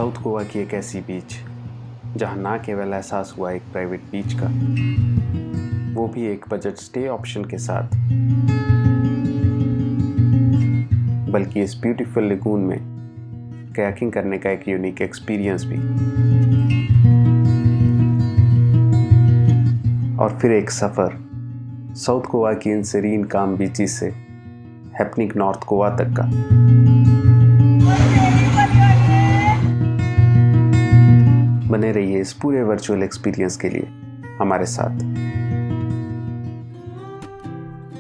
South Goa की एक ऐसी बीच जहां ना केवल एहसास हुआ एक प्राइवेट बीच का, वो भी एक बजट स्टे ऑप्शन के साथ, बल्कि इस ब्यूटीफुल लेगून में कयाकिंग करने का एक यूनिक एक्सपीरियंस भी। और फिर एक सफ़र साउथ गोवा की इन सीरीन काम बीचेस से हैपनिंग नॉर्थ गोवा तक का। बने रहिए इस पूरे वर्चुअल एक्सपीरियंस के लिए हमारे साथ।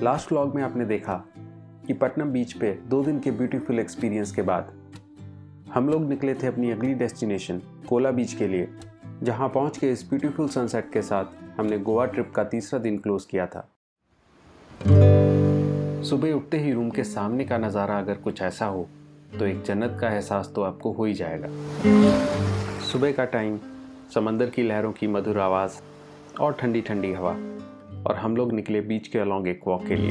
लास्ट व्लॉग में आपने देखा कि पटनम बीच पे 2 दिन के ब्यूटीफुल एक्सपीरियंस के बाद हम लोग निकले थे अपनी अगली डेस्टिनेशन कोला बीच के लिए, जहां पहुंच के इस ब्यूटीफुल सनसेट के साथ हमने गोवा ट्रिप का तीसरा दिन क्लोज किया था। सुबह उठते ही रूम के सामने का नज़ारा अगर कुछ ऐसा हो तो एक जन्नत का एहसास तो आपको हो ही जाएगा। सुबह का टाइम, समंदर की लहरों की मधुर आवाज़ और ठंडी ठंडी हवा, और हम लोग निकले बीच के अलॉन्ग एक वॉक के लिए,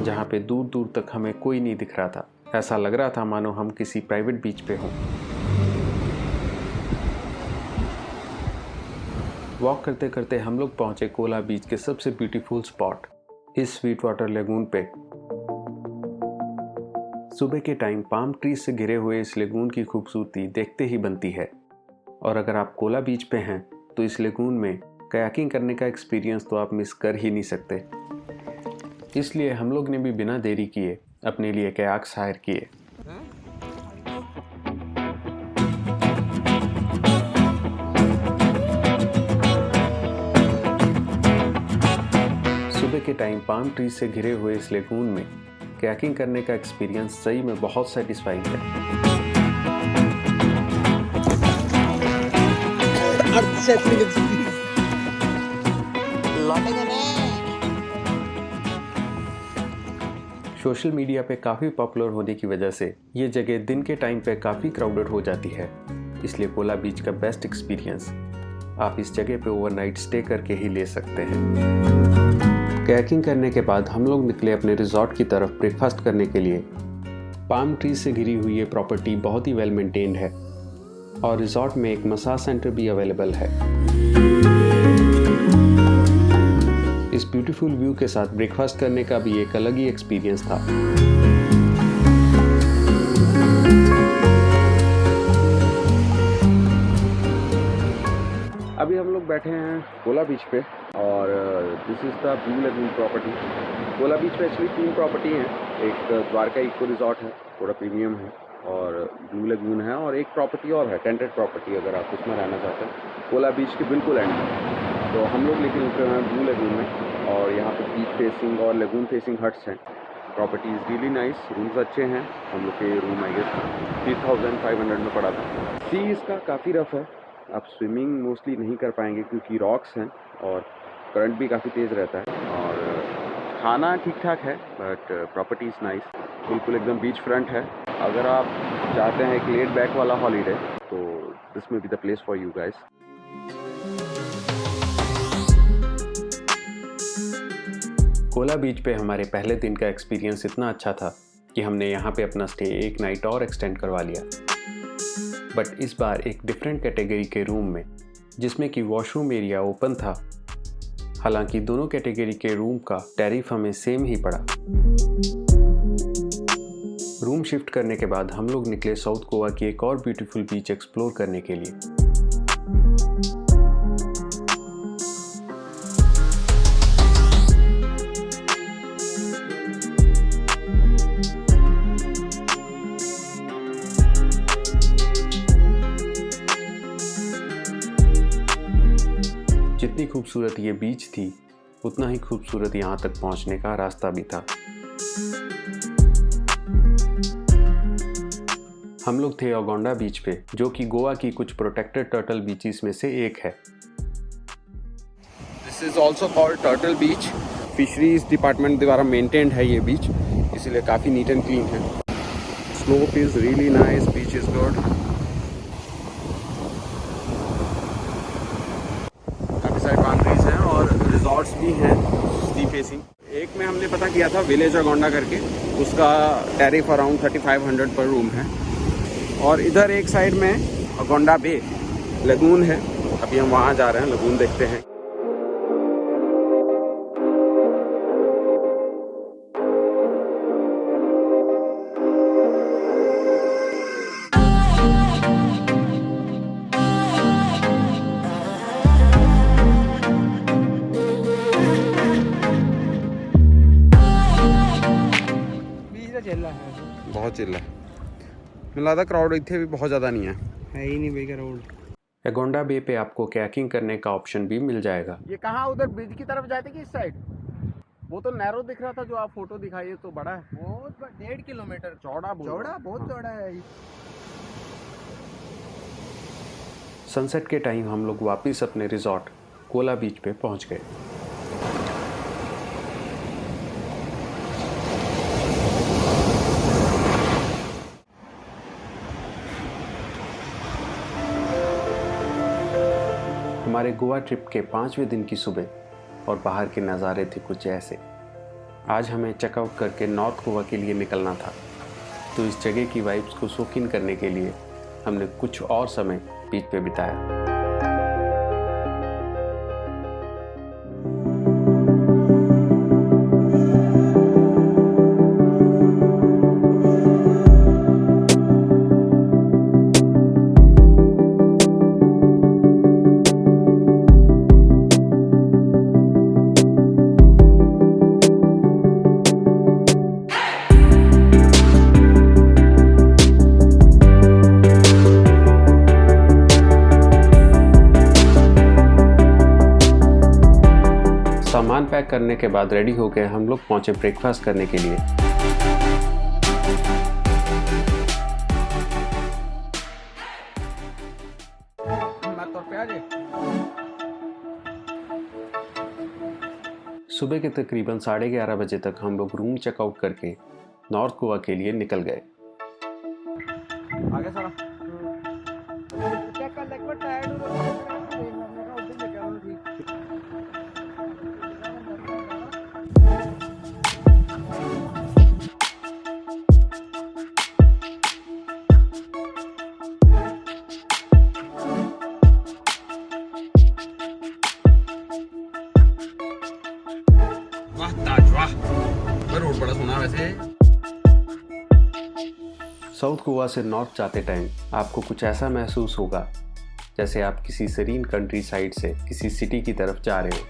जहाँ पे दूर दूर तक हमें कोई नहीं दिख रहा था। ऐसा लग रहा था मानो हम किसी प्राइवेट बीच पे हों। वॉक करते करते हम लोग पहुंचे कोला बीच के सबसे ब्यूटीफुल स्पॉट, इस स्वीट वाटर लेगून पे। सुबह के टाइम पाम ट्रीज से घिरे हुए इस लेगून की खूबसूरती देखते ही बनती है, और अगर आप कोला बीच पे हैं तो इस लेगून में कयाकिंग करने का एक्सपीरियंस तो आप मिस कर ही नहीं सकते। इसलिए हम लोग ने भी बिना देरी किए अपने लिए कयाक्स हायर किए। सुबह के टाइम पाम ट्रीज से घिरे हुए इस लेगून में कयाकिंग करने का एक्सपीरियंस सही में बहुत सेटिस्फाइंग है। सोशल मीडिया पे काफ़ी पॉपुलर होने की वजह से ये जगह दिन के टाइम पे काफ़ी क्राउडेड हो जाती है, इसलिए कोला बीच का बेस्ट एक्सपीरियंस आप इस जगह पे ओवरनाइट स्टे करके ही ले सकते हैं। कयाकिंग करने के बाद हम लोग निकले अपने रिजॉर्ट की तरफ ब्रेकफास्ट करने के लिए। पाम ट्रीज से घिरी हुई ये प्रॉपर्टी बहुत ही वेल मेंटेन्ड है, और रिजॉर्ट में एक मसाज सेंटर भी अवेलेबल है। इस ब्यूटीफुल व्यू के साथ ब्रेकफास्ट करने का भी एक अलग ही एक्सपीरियंस था। अभी हम लोग बैठे हैं कोला बीच पे, और this is the blue lagoon property. Kola beach पे एक्चुअली 3 प्रॉपर्टी हैं। एक द्वारका इको रिजॉर्ट है, थोड़ा प्रीमियम है, और ब्लू लेगून है, और एक प्रॉपर्टी और है टेंटेड प्रॉपर्टी, अगर आप उसमें रहना चाहते हैं कोला बीच के बिल्कुल एंड में। तो हम लोग लेकिन उतरे हैं ब्लू लेगून में, और यहाँ पे बीच फेसिंग और लेगून फेसिंग हट्स हैं। Property is really nice, rooms अच्छे हैं। हम लोग के रूम आई गेस 3500 में पड़ा था। सी इसका काफ़ी रफ है, आप स्विमिंग मोस्टली नहीं कर पाएंगे क्योंकि रॉक्स हैं, और करंट भी काफ़ी तेज़ रहता है, और खाना ठीक ठाक है, बट प्रॉपर्टी इज़ नाइस। बिल्कुल एकदम बीच फ्रंट है। अगर आप चाहते हैं एक लेड बैक वाला हॉलीडे तो this may be the place for you guys. Kola beach पे हमारे पहले दिन का एक्सपीरियंस इतना अच्छा था कि हमने यहाँ पे अपना स्टे एक नाइट और एक्सटेंड करवा लिया, बट इस बार एक डिफरेंट कैटेगरी के रूम में, जिसमें कि वॉशरूम एरिया ओपन था। हालांकि दोनों कैटेगरी के रूम का टैरिफ हमें सेम ही पड़ा। रूम शिफ्ट करने के बाद हम लोग निकले साउथ गोवा की एक और ब्यूटीफुल बीच एक्सप्लोर करने के लिए। जितनी खूबसूरत ये बीच थी, उतना ही खूबसूरत यहाँ तक पहुँचने का रास्ता भी था। हम लोग थे ओगोंडा बीच पे, जो कि गोवा की कुछ प्रोटेक्टेड टर्टल बीचेस में से एक है। This is also called turtle beach. Fisheries department द्वारा मेंटेन्ड है ये बीच, इसीलिए काफ़ी नीट एंड क्लीन है। Slope is really nice, beach is good. काफ़ी सारे पाम ट्रीज हैं और रिजॉर्ट्स भी हैं सी फेसिंग। एक में हमने पता किया था विलेज ओगोंडा करके, उसका टैरिफ अराउंड 3500 पर रूम है, और इधर एक साइड में अगोंडा बे लगून है। अभी हम वहाँ जा रहे हैं, लगून देखते हैं। बहुत चिल्ला है, लगता क्राउड इतने भी बहुत ज़्यादा नहीं है ही नहीं भाई क्राउड। अगोंडा बे पे आपको कैकिंग करने का ऑप्शन भी मिल जाएगा। ये कहाँ उधर ब्रिज की तरफ जाते कि इस साइड? वो तो नैरो दिख रहा था जो आप फोटो दिखाई, तो बड़ा है, बहुत 1.5 किलोमीटर चौड़ा बहुत चौड़ा है। सनसेट के टाइम हम लोग वापस अपने रिजॉर्ट कोला बीच पे पहुंच गए। हमारे गोवा ट्रिप के 5वें दिन की सुबह और बाहर के नज़ारे थे कुछ ऐसे। आज हमें चेकआउट करके नॉर्थ गोवा के लिए निकलना था, तो इस जगह की वाइब्स को सोक इन करने के लिए हमने कुछ और समय बीच पे बिताया। सामान पैक करने के बाद रेडी हो गए हम लोग पहुंचे ब्रेकफास्ट करने के लिए। सुबह के तकरीबन 11:30 बजे तक हम लोग रूम चेकआउट करके नॉर्थ गोवा के लिए निकल गए। आगे सारा रोड बड़ा सुना वैसे। साउथ गोवा से नॉर्थ जाते टाइम आपको कुछ ऐसा महसूस होगा जैसे आप किसी सीरीन कंट्री साइड से किसी सिटी की तरफ जा रहे हो।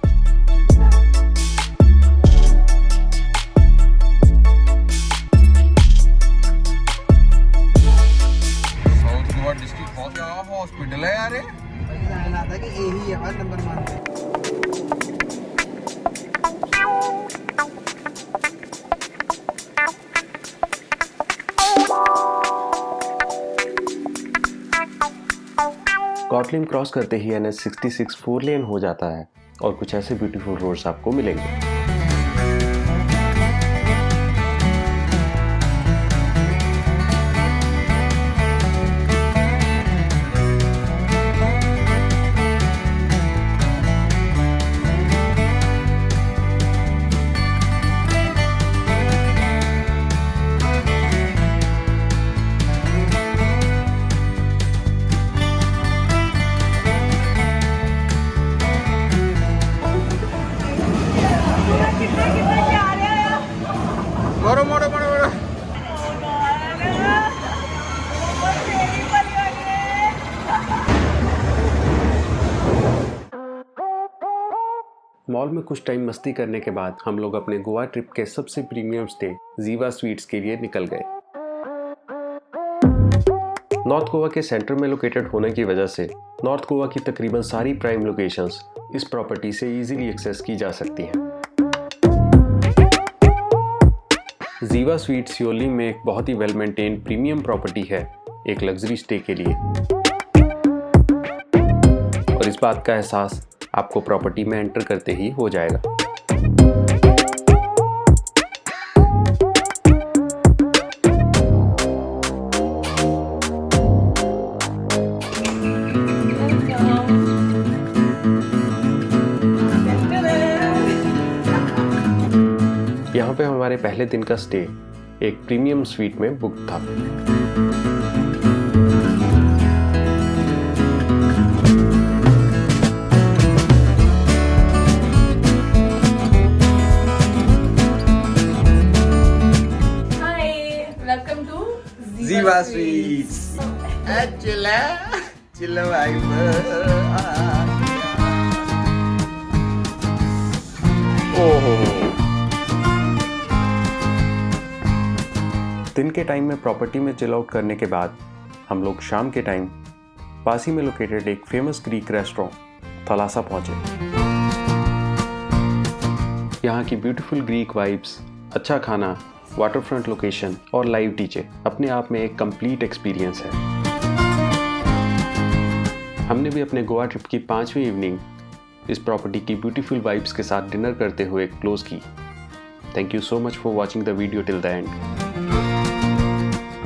साउथ गोवा डिस्ट्रिक्ट हॉस्पिटल है यार, कि यही है नंबर 1। गॉटलिन क्रॉस करते ही NH66 4 लेन हो जाता है और कुछ ऐसे ब्यूटीफुल रोड्स आपको मिलेंगे। मॉल में कुछ टाइम मस्ती करने के बाद हम लोग अपने गोवा ट्रिप के सबसे प्रीमियम स्टे जीवा स्वीट्स के लिए निकल गए। नॉर्थ गोवा के सेंटर में लोकेटेड होने की वजह से नॉर्थ गोवा की तकरीबन सारी प्राइम लोकेशंस इस प्रॉपर्टी से इजीली एक्सेस की जा सकती हैं। जीवा स्वीट्स योली में एक बहुत ही वेल मेंटेन प्रीमियम प्रॉपर्टी है एक लग्जरी स्टे के लिए, और इस बात का एहसास आपको प्रॉपर्टी में एंटर करते ही हो जाएगा। यहाँ पे हमारे पहले दिन का स्टे एक प्रीमियम स्वीट में बुक था। Shiva Sweets. Chilla vibe. दिन के टाइम में प्रॉपर्टी में चिल आउट करने के बाद हम लोग शाम के टाइम पास ही में लोकेटेड एक फेमस ग्रीक रेस्टोरेंट थलासा पहुंचे। यहाँ की ब्यूटीफुल ग्रीक वाइब्स, अच्छा खाना, वाटरफ्रंट लोकेशन और लाइव डीजे अपने आप में एक कंप्लीट एक्सपीरियंस है। हमने भी अपने गोवा ट्रिप की 5वीं इवनिंग इस प्रॉपर्टी की ब्यूटीफुल वाइब्स के साथ डिनर करते हुए क्लोज की। Thank you so much for watching the video till the end.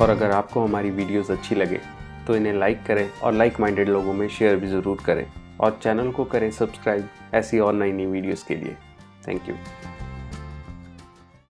और अगर आपको हमारी वीडियोस अच्छी लगे तो इन्हें लाइक करें और लाइक माइंडेड लोगों में शेयर भी ज़रूर करें और चैनल को करें सब्सक्राइब ऐसी और नई वीडियोस के लिए। Thank you.